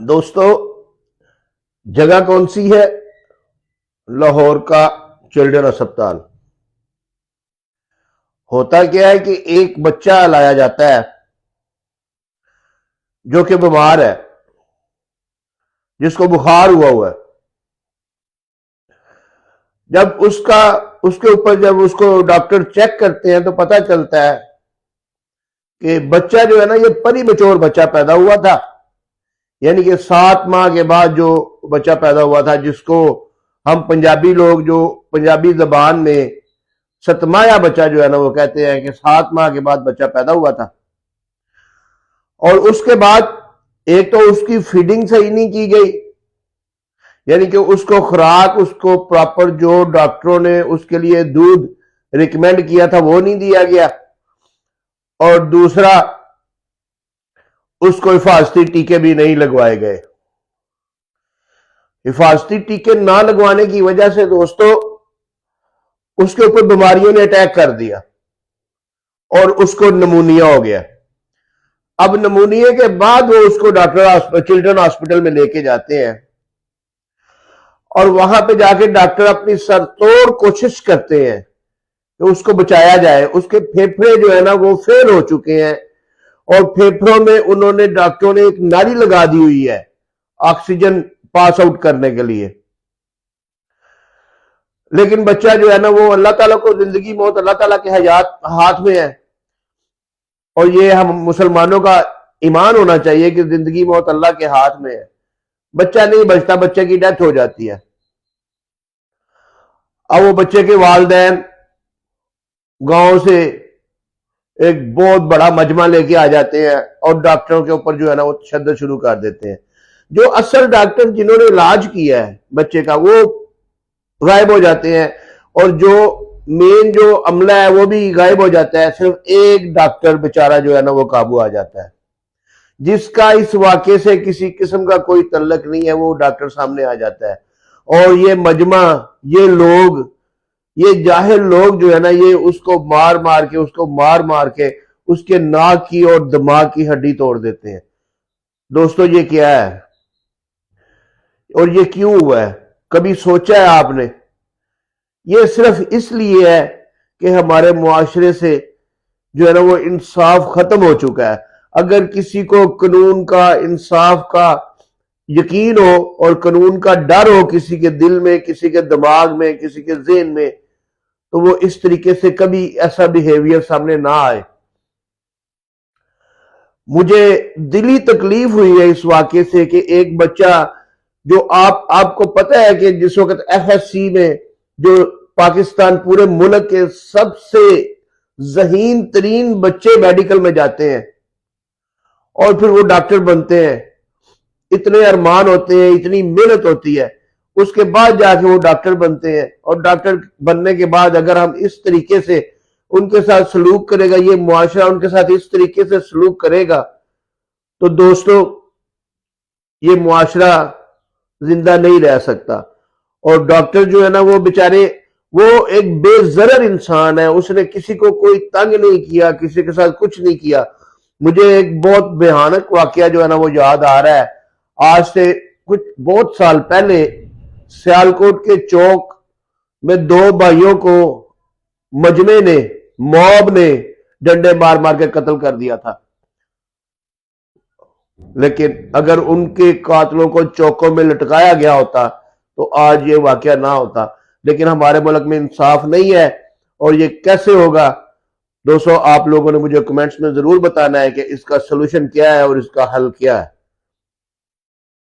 دوستو، جگہ کون سی ہے؟ لاہور کا چلڈرن اسپتال۔ ہوتا کیا ہے کہ ایک بچہ لایا جاتا ہے جو کہ بیمار ہے، جس کو بخار ہوا ہے۔ جب اس کے اوپر جب اس کو ڈاکٹر چیک کرتے ہیں تو پتہ چلتا ہے کہ بچہ جو ہے نا، یہ پری بچور بچہ پیدا ہوا تھا، یعنی کہ 7 ماہ کے بعد جو بچہ پیدا ہوا تھا، جس کو ہم پنجابی لوگ جو پنجابی زبان میں ستمایا بچہ جو ہے نا وہ کہتے ہیں کہ 7 ماہ کے بعد بچہ پیدا ہوا تھا۔ اور اس کے بعد ایک تو اس کی فیڈنگ صحیح نہیں کی گئی، یعنی کہ اس کو خوراک، اس کو پراپر جو ڈاکٹروں نے اس کے لیے دودھ ریکمینڈ کیا تھا وہ نہیں دیا گیا، اور دوسرا اس کو حفاظتی ٹیکے بھی نہیں لگوائے گئے۔ حفاظتی ٹیکے نہ لگوانے کی وجہ سے دوستو اس کے اوپر بیماریوں نے اٹیک کر دیا اور اس کو نمونیا ہو گیا۔ اب نمونیا کے بعد وہ اس کو چلڈرن ہاسپٹل میں لے کے جاتے ہیں، اور وہاں پہ جا کے ڈاکٹر اپنی سر توڑ کوشش کرتے ہیں کہ اس کو بچایا جائے۔ اس کے پھیپھڑے جو ہے نا وہ فیل ہو چکے ہیں، اور پھیپھڑوں میں انہوں نے ڈاکٹروں نے ایک نالی لگا دی ہوئی ہے آکسیجن پاس آؤٹ کرنے کے لیے۔ لیکن بچہ جو ہے نا وہ اللہ تعالیٰ کو زندگی موت اللہ تعالیٰ کے ہاتھ میں ہے، اور یہ ہم مسلمانوں کا ایمان ہونا چاہیے کہ زندگی موت اللہ کے ہاتھ میں ہے۔ بچہ نہیں بچتا، بچے کی ڈیتھ ہو جاتی ہے۔ اب وہ بچے کے والدین گاؤں سے ایک بہت بڑا مجمع لے کے آ جاتے ہیں، اور ڈاکٹروں کے اوپر جو ہے نا وہ تشدد شروع کر دیتے ہیں۔ جو اصل ڈاکٹر جنہوں نے علاج کیا ہے بچے کا وہ غائب ہو جاتے ہیں، اور جو مین جو عملہ ہے وہ بھی غائب ہو جاتا ہے۔ صرف ایک ڈاکٹر بیچارہ جو ہے نا وہ قابو آ جاتا ہے، جس کا اس واقعے سے کسی قسم کا کوئی تعلق نہیں ہے، وہ ڈاکٹر سامنے آ جاتا ہے۔ اور یہ مجمع، یہ لوگ، یہ جاہل لوگ جو ہے نا، یہ اس کو مار مار کے اس کے ناک کی اور دماغ کی ہڈی توڑ دیتے ہیں۔ دوستو یہ کیا ہے اور یہ کیوں ہوا ہے؟ کبھی سوچا ہے آپ نے؟ یہ صرف اس لیے ہے کہ ہمارے معاشرے سے جو ہے نا وہ انصاف ختم ہو چکا ہے۔ اگر کسی کو قانون کا، انصاف کا یقین ہو اور قانون کا ڈر ہو کسی کے دل میں، کسی کے دماغ میں، کسی کے ذہن میں، تو وہ اس طریقے سے کبھی ایسا بیہیویئر سامنے نہ آئے۔ مجھے دلی تکلیف ہوئی ہے اس واقعے سے کہ ایک بچہ جو آپ کو پتہ ہے کہ جس وقت ایف ایس سی میں جو پاکستان پورے ملک کے سب سے ذہین ترین بچے میڈیکل میں جاتے ہیں اور پھر وہ ڈاکٹر بنتے ہیں، اتنے ارمان ہوتے ہیں، اتنی محنت ہوتی ہے، اس کے بعد جا کے وہ ڈاکٹر بنتے ہیں، اور ڈاکٹر بننے کے بعد اگر ہم اس طریقے سے ان کے ساتھ سلوک کرے گا، یہ معاشرہ ان کے ساتھ اس طریقے سے سلوک کرے گا، تو دوستو یہ معاشرہ زندہ نہیں رہ سکتا۔ اور ڈاکٹر جو ہے نا وہ بیچارے، وہ ایک بے ضرر انسان ہے، اس نے کسی کو کوئی تنگ نہیں کیا، کسی کے ساتھ کچھ نہیں کیا۔ مجھے ایک بہت بھیانک واقعہ جو ہے نا وہ یاد آ رہا ہے۔ آج سے کچھ بہت سال پہلے سیالکوٹ کے چوک میں 2 بھائیوں کو مجمع نے، موب نے ڈنڈے مار مار کے قتل کر دیا تھا، لیکن اگر ان کے قاتلوں کو چوکوں میں لٹکایا گیا ہوتا تو آج یہ واقعہ نہ ہوتا۔ لیکن ہمارے ملک میں انصاف نہیں ہے، اور یہ کیسے ہوگا؟ دوستو آپ لوگوں نے مجھے کمنٹس میں ضرور بتانا ہے کہ اس کا سلوشن کیا ہے اور اس کا حل کیا ہے۔